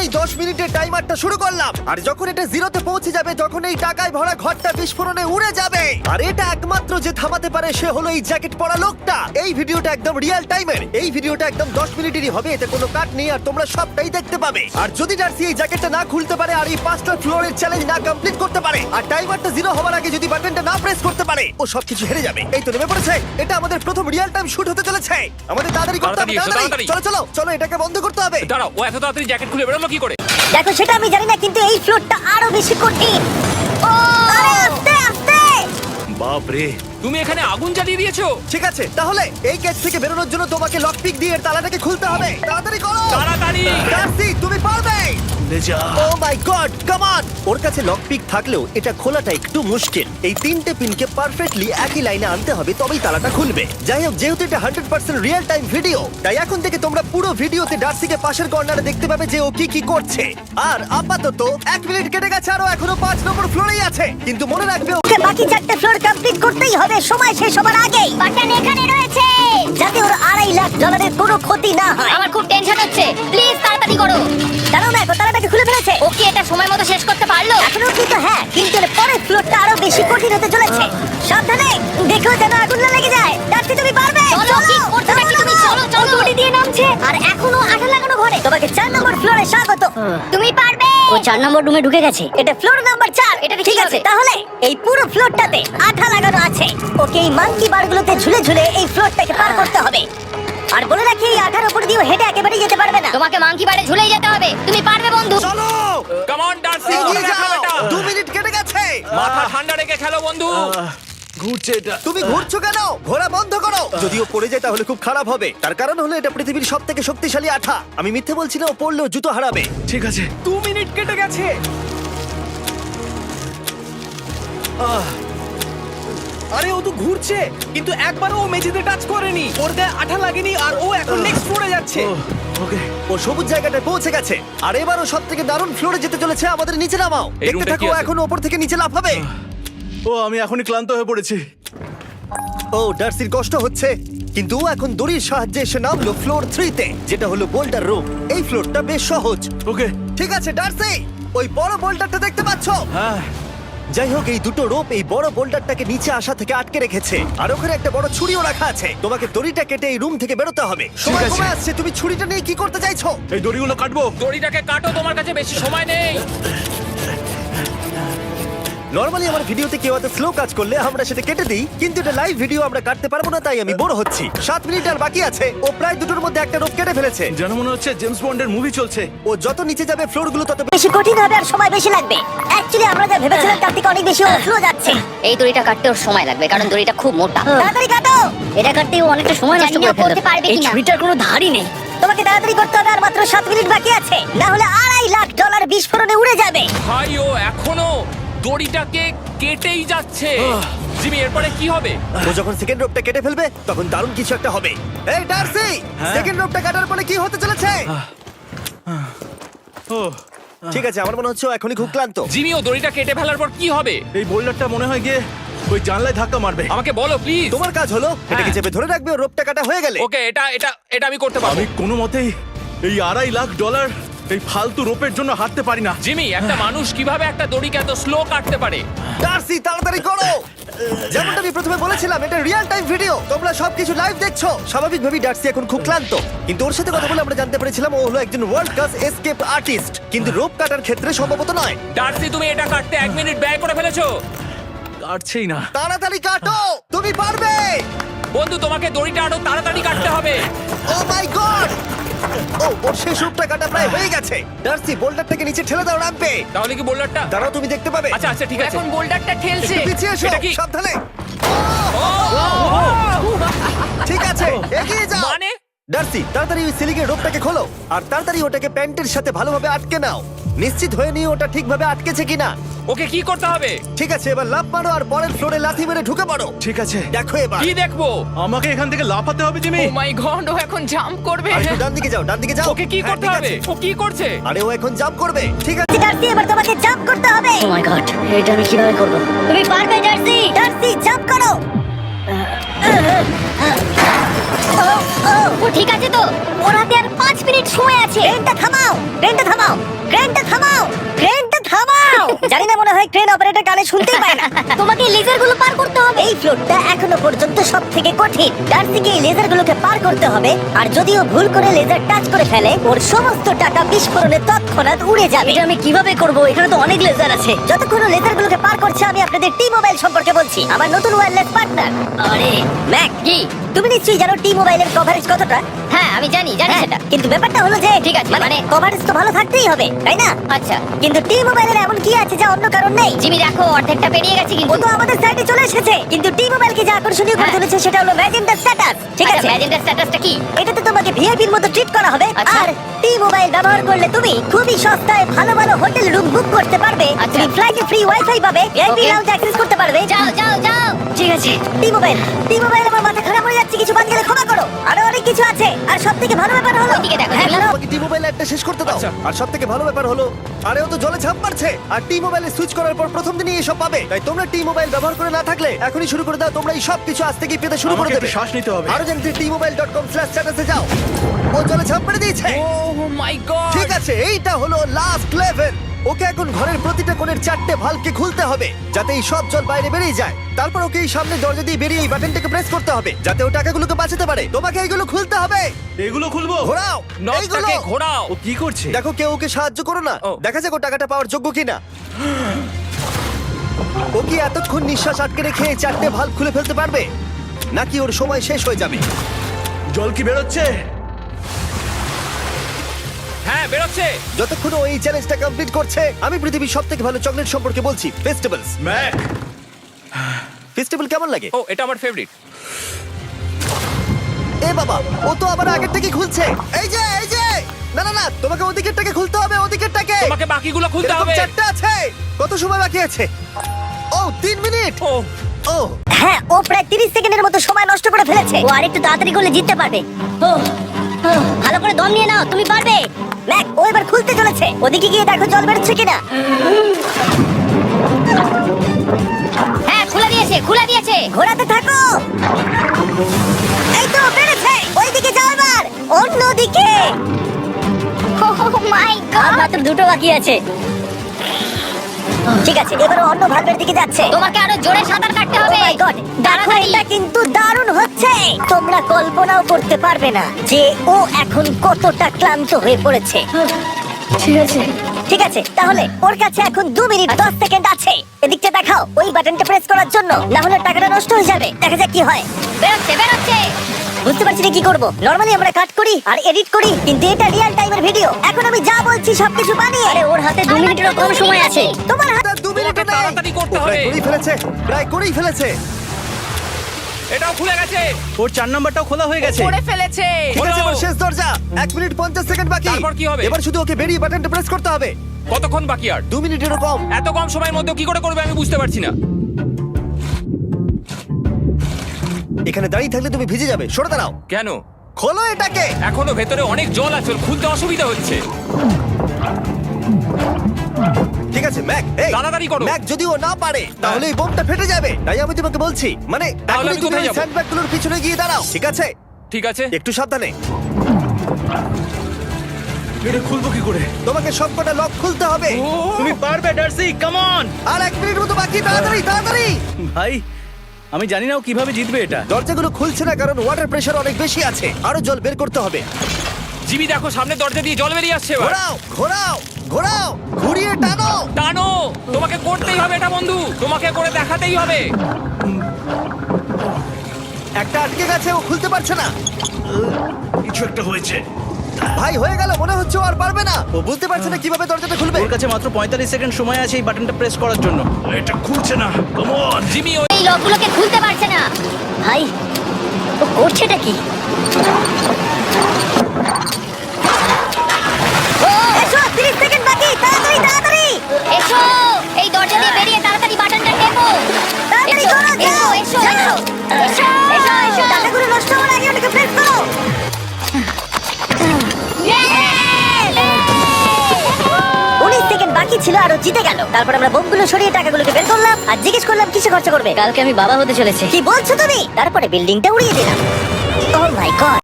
এই 10 মিনিটের টাইমারটা শুরু করলাম, আর যখন এটা জিরোতে পৌঁছে যাবে তখন এই টাকায় ভরা ঘরটা বিস্ফোরণে উড়ে যাবে। আর এটা একমাত্র যে থামাতে পারে সে হলো এই জ্যাকেট পরা লোকটা। এই ভিডিওটা একদম রিয়েল টাইমের, এই ভিডিওটা একদম 10 মিনিটেরই হবে, এতে কোনো কাট নেই আর তোমরা সবটাই দেখতে পাবে। আর যদি ডার্সি এই জ্যাকেটটা না খুলতে পারে আর এই 5টা ফ্লোরের চ্যালেঞ্জ না কমপ্লিট করতে পারে আর টাইমারটা জিরো হওয়ার আগে যদি বাটনটা না প্রেস করতে পারে, ও সবকিছু হেরে যাবে। এই তো নেমে পড়েছে, এটা আমাদের প্রথম রিয়েল টাইম শুট হতে চলেছে। আমাদের তাড়াতাড়ি করতে হবে, তাড়াতাড়ি চলো চলো চলো, এটাকে বন্ধ করতে হবে। দাঁড়াও, ও এত তাড়াতাড়ি জ্যাকেট খুলে বেরোলো কি করে? দেখো সেটা আমি জানি না, কিন্তু এই ফ্লোরটা আরো বেশি কঠিন। আরে আস্তে আস্তে। বাপ রে, তুমি এখানে আগুন জ্বালিয়ে দিয়েছো। ঠিক আছে, তাহলে এই কেস থেকে বেরোনোর জন্য তোমাকে লক পিক দিয়ে এর তালাটাকে খুলতে হবে। তাড়াতাড়ি করো, তাড়াতাড়ি। ডার্সি তুমি পারবে। ও মাই গড, কাম অন। ওর কাছে লক পিক থাকলেও এটা খোলাটা একটু মুশকিল। এই 3টে পিনকে পারফেক্টলি একই লাইনে আনতে হবে, তবেই তালাটা খুলবে। যাই হোক, যেহেতু এটা 100% রিয়েল টাইম ভিডিও, তাই এখন থেকে তোমরা পুরো ভিডিওতে ডার্সিকে পাশের কর্নারে দেখতে পাবে যে ও কি কি করছে। আর আপাতত 1 মিনিট কেটে গেছে, আরো এখনো 5 নম্বর ফ্লোরেই আছে। কিন্তু মনে রাখবে ওকে বাকি 4টে ফ্লোর কমপ্লিট করতেই হবে সময় শেষ হবার আগেই। বাটন এখানে রয়েছে, যাতে ওর $2.5 লাখ কোনো ক্ষতি না হয়। আমার খুব টেনশন হচ্ছে, প্লিজ তাড়াতাড়ি করো। দাঁড়াও, দেখো তালাটাকে খুলে ফেলেছে। ও কি এটা সময় মতো শেষ করতে পারলো? এখনো কিন্তু হ্যাঁ, কিন্তু এর পরের ফ্লোরটা আরো বেশি কঠিন হতে চলেছে। সাবধানে, দেখো যেন আগুন না লেগে যায়। ডার্সি তুমি পারবে। চলো, কি করছো নাকি তুমি? চলো চলো। দড়ি দিয়ে নামছে আর এখনো আঠা লাগানো ঘরে। তোমাকে 4 নম্বর ফ্লোরে স্বাগত। তুমি পারবে। ও 4 নম্বর রুমে ঢুকে গেছে। এটা ফ্লোর নাম্বার 4। এটাতে ঠিক কি আছে, হবে? তাহলে এই পুরো ফ্লোরটাতে আঠা লাগানো আছে। ওকে এই মাঙ্কি বারগুলোতে ঝুলে ঝুলে এই ফ্লোরটাকে পার করতে হবে। আর বলে রাখি, এই আঠার উপর দিয়ে হেঁটে একেবারে যেতে পারবে না। তোমাকে মাংকি বারে ঝুলেই যেতে হবে। তুমি পারবে বন্ধু। চলো, কাম অন ডার্সি, এগিয়ে করে দেখাও যাও। এটা। 2 মিনিট কেটে গেছে। মাথা ঠান্ডা রেখে খেলো বন্ধু। ঘুরছে এটা। তুমি ঘুরছো কেন? ঘোরা বন্ধ করো। যদিও পড়ে যায় তাহলে খুব খারাপ হবে। তার কারণ হলো এটা পৃথিবীর সবথেকে শক্তিশালী আঠা। আমি মিথ্যে বলছি না, ও পড়লেও জুতো হারাবে। ঠিক আছে। 2 মিনিট কেটে গেছে। আরে ও তো ঘুরছে, কিন্তু একবারও ও মেঝেতে টাচ করেনি। ওর গায়ে আঠা লাগেনি আর ও এখন নেক্সট ফ্লোরে যাচ্ছে। ওকে। ও সবুজ জায়গাটায় পৌঁছে গেছে। আর এবারও সব থেকে দারুণ ফ্লোরে যেতে চলেছে। আমাদের নিচে নামাও। এই দেখতে রুমটা থাকো, কি ও আছে? এখন ওপর থেকে নিচে লাফাবে। ও আমি এখনই ক্লান্ত হয়ে পড়েছি। ও ডার্সির কষ্ট হচ্ছে, কিন্তু ও এখন দড়ির সাহায্যে এসে নামলো ফ্লোর 3-তে, যেটা হলো বোল্ডার রুম। এই ফ্লোরটা বেশ সহজ। ওকে। ঠিক আছে ডার্সি, ওই বড় বোল্ডারটা দেখতে পাচ্ছো? হ্যাঁ। যাই হোক, এই দুটো রোপ এই বড় বোল্ডারটাকে নিচে আসা থেকে আটকে রেখেছে। আর ওখানে একটা বড় ছুরিও রাখা আছে। তোমাকে দড়িটা কেটে এই রুম থেকে বেরোতে হবে। সময় আছে। কমে আসছে, তুমি ছুরিটা নিয়ে কি করতে চাইছো? এই দড়িগুলো কাটবো। দড়িটাকে কাটো, তোমার কাছে বেশি সময় নেই। নরমালি আমার ভিডিওতে কেউ এত স্লো কাজ করলে আমরা সেটা কেটে দিই, কিন্তু এটা লাইভ ভিডিও আমরা কাটতে পারবো না, তাই আমি বোর হচ্ছি। 7 মিনিট আর বাকি আছে। ও প্রায় দুটোর মধ্যে একটা রোপ কেটে ফেলেছে। যেন মনে হচ্ছে জেমস বন্ডের মুভি চলছে। ও যত নিচে যাবে ফ্লোরগুলো তত বেশি কঠিন হবে আর সময় বেশি লাগবে। অ্যাকচুয়ালি আমরা যা ভেবেছিলাম তার থেকে অনেক বেশি ফ্লো যাচ্ছে। এই দড়িটা কাটতে ওর সময় লাগবে, কারণ দড়িটা খুব মোটা। তাড়াতাড়ি কাটো। এটা কাটতে ও অনেকটা সময় নষ্ট জানি না করে ফেলবে। করতে পারবে এই কিনা। ছুরিটার কোনো ধারই নেই। তোমাকে তাড়াতাড়ি করতে হবে, আর মাত্র 7 মিনিট বাকি আছে, না হলে $2.5 লাখ বিস্ফোরণে উড়ে যাবে। ভাই ও এখনো দড়িটাকে কেটেই যাচ্ছে। জিমি, এরপরে কি হবে? ও যখন সেকেন্ড রোপটা কেটে ফেলবে তখন দারুণ কিছু একটা হবে। এই ডার্সি, সেকেন্ড রোপটা কাটার পরে কি হতে চলেছে? ও ঠিক আছে, আমার মনে হচ্ছে ও এখনই খুব ক্লান্ত। জিমি, ও দড়িটা কেটে ফেলার পর কি হবে? এই বোল্ডারটা মনে হয় গিয়ে ওই জানলায় ধাক্কা মারবে। আমাকে বলো প্লিজ। তোমার কাজ হলো এটাকে চেপে ধরে রাখবে, ও রোপটা কাটা হয়ে গেলে। ওকে, এটা এটা এটা আমি করতে পারবো। আমি কোনো মতেই এই $2.5 লাখ এই ফালতু রোপের জন্য হাঁটতে পারি না। জিমি, একটা মানুষ কিভাবে একটা দড়িকে এত স্লো কাটতে পারে? ডার্সি তাড়াতাড়ি করো। যেমনটা আমি প্রথমে বলেছিলাম, এটা রিয়েল টাইম ভিডিও, তোমরা সবকিছু লাইভ দেখছো। স্বাভাবিকভাবেই ডার্সি এখন খুব ক্লান্ত, কিন্তু ওর সাথে কথা বলে আমরা জানতে পেরেছিলাম ও হলো একজন ওয়ার্ল্ড ক্লাস এসকেপ আর্টিস্ট, কিন্তু রোপ কাটার ক্ষেত্রে সম্ভবত নয়। ডার্সি, তুমি এটা কাটতে 1 মিনিট ব্যয় করে ফেলেছো। কাটছেই না। তাড়াতাড়ি কাটো, তুমি পারবে। বন্ধু, তোমাকে দড়িটা আরো তাড়াতাড়ি কাটতে হবে। ও মাই গড! ও ওর শেষ রূপটা কাটা প্রায় হয়ে গেছে। ডার্সি, বোল্ডারটাকে নিচে ঠেলে দাও রাম্পে। তাহলে কি বোল্ডারটা? দাঁড়াও, তুমি দেখতে পাবে। আচ্ছা আচ্ছা, ঠিক আছে। এখন বোল্ডারটা ঠেলছে। একটু পিছিয়ে এসো, এটা কি? সাবধানে। ঠিক আছে, এগিয়ে যাও। মানে? ডার্সি, তাড়াতাড়ি ওই সিলিংয়ের রোপটাকে খোলো আর তাড়াতাড়ি ওটাকে প্যান্টের সাথে ভালোভাবে আটকে নাও। নিশ্চিত হয়ে নিও ওটা ঠিকভাবে আটকেছে কিনা। ওকে কি করতে হবে? ঠিক আছে, এবার লাফ মারো আর পরের ফ্লোরে লাথি মেরে ঢুকে পড়ো। ঠিক আছে। দেখো এবার। কি দেখবো? আমাকে এখান থেকে লাফাতে হবে জিমি। ও মাই গড, ও এখন জাম্প করবে। আর একটু ডান দিকে যাও, ডান দিকে যাও। ওকে কি হ্যাঁ, করতে ঠিক হবে? আছে। ও কি করছে? আরে ও এখন জাম্প করবে। ঠিক আছে, ডার্সি, এবার তোমাকে জাম্প করতে হবে। ও মাই গড, এটা আমি কিভাবে করব? তুমি পারবে ডার্সি। ডার্সি, জাম্প করো। ও ঠিক আছে তো? ওর হাতে আর 5 মিনিট সময় আছে। ক্রেনটা থামাও, ক্রেনটা থামাও, ক্রেনটা থামাও, ক্রেনটা থামাও। জানি না, মনে হয় ক্রেন অপারেটর কানে শুনতেই পায় না। তোমাকে লেজারগুলো পার করতে হবে। এই ফ্লোরটা এখনো পর্যন্ত সব থেকে কঠিন। ডার্সিকে এই লেজারগুলোকে পার করতে হবে, আর যদিও ভুল করে লেজার টাচ করে ফেলে, ওর সমস্ত টাকা বিস্ফোরণে তৎক্ষণাৎ উড়ে যাবে। এটা আমি কিভাবে করব? এখানে তো অনেক লেজার আছে। যতক্ষণ ও লেজারগুলোকে পার করছে, আমি আপনাদের টি মোবাইল সম্পর্কে বলছি, আমার নতুন ওয়্যারলেস পার্টনার। আরে ম্যাক, কি? তুমি নিশ্চয়ই জানো টি মোবাইলের কভারেজ কতটা? হ্যাঁ আমি জানি হ্যাঁ, সেটা। কিন্তু ব্যাপারটা হলো যে ঠিক আছে, মানে মানে কভারেজ তো ভালো থাকতেই হবে, তাই না? আচ্ছা কিন্তু টি মোবাইলের এমন কি আছে যা অন্য কারণ নেই? জিমি দেখো অর্ধেকটা পেরিয়ে গেছে ও কিন্তু। তো আমাদের সাইডে চলে এসেছে, কিন্তু টি মোবাইলকে যা আকর্ষণীয় করে হ্যাঁ। তুলেছে সেটা হলো ম্যাজেন্টা স্ট্যাটাস। ঠিক আছে, ম্যাজেন্টার স্ট্যাটাসটা কি? এটাতে তোমাকে ভিআইপির মতো ট্রিট করা হবে। আচ্ছা। আর টি মোবাইল ব্যবহার করলে তুমি খুবই সস্তায় ভালো ভালো হোটেল রুম বুক করতে পারবে। আচ্ছা। তুমি ফ্লাইটে ফ্রি ওয়াইফাই পাবে, ভিআইপি Okay. লাউঞ্জ অ্যাক্সেস করতে পারবে। যাও যাও যাও। ঠিক আছে, টি মোবাইল আমার মাথা খারাপ হয়ে যাচ্ছে, কিছু বাদ গেলে ক্ষমা করো। আরো অনেক কিছু আছে, আর সবথেকে ভালো ব্যাপার হলো ওইদিকে দেখো, হ্যাঁ, জিমি। বলো। আমাকে টি মোবাইল একটা শেষ করতে দাও। আচ্ছা। আর সব থেকে ভালো ব্যাপার হলো, আরে ও তো জলে ঝাঁপ মারছে, আর টি মোবাইলে সুইচ করার পর প্রথম দিনই এসব পাবে। তাই তোমরা টি মোবাইল ব্যবহার করে না থাকলে এখনই শুরু করে দাও। তোমরা এই সব কিছু আজ থেকেই পেতে শুরু করে আমাকে দেবে। একটু শ্বাস নিতে হবে। আরো জানতে tmobile.com/status-এ যাও। ও জলে ঝাঁপ মেরে দিয়েছে। ও মাই গড। ঠিক আছে, এইটা হলো লাস্ট লেভেল। ওকে এখন ঘরের প্রতিটা কোণের 4টে ভালভকে খুলতে হবে, যাতে এই সব জল বাইরে বেরিয়ে যায়। তারপর ওকে এই সামনে দরজা দিয়ে বেরিয়ে এই বাটনটাকে প্রেস করতে হবে, যাতে ও টাকাগুলোকে বাঁচাতে পারে। তোমাকে এইগুলো খুলতে হবে। এগুলো খুলবো? ঘোরাও এইগুলো। নটটাকে ঘোরাও। ও কি করছে? দেখো কেউ ওকে সাহায্য করো না। ও। দেখা যাক ও টাকাটা পাওয়ার যোগ্য কিনা। ও কি এতক্ষণ নিঃশ্বাস আটকে রেখে এই 4টে ভালভ খুলে ফেলতে পারবে, নাকি ওর সময় শেষ হয়ে যাবে? জল কি বেরোচ্ছে? হ্যাঁ বেরোচ্ছে। যতক্ষণ ও এই চ্যালেঞ্জটা কমপ্লিট করছে, আমি পৃথিবীর সবথেকে ভালো চকলেট সম্পর্কে বলছি, ফেস্টিভ্যালস। ম্যাক, ফেস্টিভ্যাল কেমন লাগে? ও এটা আমার ফেভারিট। এ বাবা, ও তো আবার আগেরটাকে খুলছে। এই যে না না না, তোমাকে ওদিকেরটাকে খুলতে হবে, ওদিকেরটাকে। তোমাকে বাকিগুলো খুলতে এরকম হবে। 4টে আছে। কত সময় বাকি আছে? ও 3 মিনিট। ও ও হ্যাঁ, ও প্রায় 30 সেকেন্ডের মতো সময় নষ্ট করে ফেলেছে। ও আরেকটু তাড়াতাড়ি করলে জিততে পারবে। ভালো করে দম নিয়ে নাও, তুমি পারবে। ম্যাক, ও এবার খুলতে চলেছে। ওদিকে গিয়ে দেখো জল বেরোচ্ছে কিনা। হ্যাঁ খুলে দিয়েছে, খুলে দিয়েছে। ঘোরাতে থাকো। এই তো বেড়েছে। ওইদিকে যাও এবার, অন্যদিকে। ও মাই আর গড। মাত্র 2টো বাকি আছে। ঠিক আছে, এবার ও অন্য ভালভের দিকে যাচ্ছে। তোমাকে আরো জোরে সাঁতার কাটতে হবে। Oh my God! দেখো, তাড়াতাড়ি। এটা কিন্তু দারুণ হচ্ছে। তোমরা কল্পনাও করতে পারবে না যে ও এখন কতটা ক্লান্ত হয়ে পড়েছে। ঠিক আছে, তাহলে ওর কাছে এখন 2 মিনিট 10 সেকেন্ড আছে। এদিকটা দেখাও, ওই বাটনটা প্রেস করার জন্য, না হলে টাকাটা নষ্ট হয়ে যাবে। দেখা যাক কি হয়। বেরোচ্ছে বেরোচ্ছে। বুঝতে পারছি না কি করব। নরমালি আমরা কাট করি আর এডিট করি, কিন্তু এটা রিয়েল টাইমের ভিডিও। এখন আমি যা বলছি সবকিছু বানিয়ে। আরে ওর হাতে 2 মিনিটেরও কম সময় আছে। তোমার হাতে এটা 2 মিনিট তোমাকে তাড়াতাড়ি করতে হবে। প্রায় করেই ফেলেছে। এটাও খুলে গেছে। ওর 4 নাম্বারটাও খোলা হয়ে গেছে। করে ফেলেছে। ঠিক আছে, হলো। এবার শেষ দরজা। 1 মিনিট 50 সেকেন্ড বাকি। তারপর কি হবে? এবার শুধু ওকে বেরিয়ে বাটনটা প্রেস করতে হবে। কতক্ষণ বাকি আর? 2 মিনিটেরও কম। এত কম সময়ের মধ্যে কি করে করবে আমি বুঝতে পারছি না। এখানে দাঁড়িয়ে থাকলে তুমি ভিজে যাবে, সরে দাঁড়াও। কেন? খোলো এটাকে। এখনো ভেতরে অনেক জল আছে, ওর খুলতে অসুবিধা হচ্ছে। ঠিক আছে ম্যাক, এই তাড়াতাড়ি করো। ম্যাক, যদি ও না পারে তাহলে এই বোমটা ফেটে যাবে। তাই আমি তোমাকে বলছি, মানে তাহলে এখনই আমি তুমি কোথায় ওই যাবো? স্যান্ডব্যাগগুলোর পিছনে গিয়ে দাঁড়াও, ঠিক আছে? ঠিক আছে। একটু সাবধানে। এটা খুলবো কি করে? তোমাকে সবকটা লক খুলতে হবে। তুমি পারবে ডার্সি, কাম অন। আর 1 মিনিট মতো বাকি, তাড়াতাড়ি তাড়াতাড়ি। ভাই, আমি জানি না ও কিভাবে জিতবে এটা। দরজাগুলো খুলছে না কারণ ওয়াটার প্রেশার অনেক বেশি আছে। আরো জল বের করতে হবে। জিমি দেখো সামনে দরজা দিয়ে জল বেরিয়ে আসছে এবার। ঘোরাও ঘোরাও ঘোরাও, ঘুরিয়ে টানো। টানো। তোমাকে করতেই হবে এটা বন্ধু, তোমাকে করে দেখাতেই হবে। একটা আটকে গেছে, ও খুলতে পারছে না। কিছু একটা হয়েছে। ভাই হয়ে গেল, মনে হচ্ছে ও আর পারবে না। ও বুঝতে পারছে না কিভাবে দরজাটা খুলবে। ওর কাছে মাত্র 45 সেকেন্ড সময় আছে এই বাটনটা প্রেস করার জন্য। এটা খুলছে না। Come on. জিমি এই লকগুলোকে খুলতে পারছে না। ভাই, ও করছেটা কি? এসো, 30 সেকেন্ড বাকি, তাড়াতাড়ি তাড়াতাড়ি। এসো, এই দরজা দিয়ে বেরিয়ে তাড়াতাড়ি বাটনটা টেপো। তাড়াতাড়ি এসো, করো, যাও, এসো, যাও। এসো, এসো, এসো। টাকাগুলো নষ্ট হওয়ার আগে ওটাকে প্রেস করো। Yay! 19 সেকেন্ড বাকি ছিল আর ও জিতে গেল। তারপর আমরা বোমগুলো সরিয়ে টাকাগুলোকে বের করলাম আর জিজ্ঞেস করলাম কিসে খরচা করবে। কালকে আমি বাবা হতে চলেছি। কি বলছো তুমি? তারপরে বিল্ডিংটা উড়িয়ে দিলাম। ও মাই গড।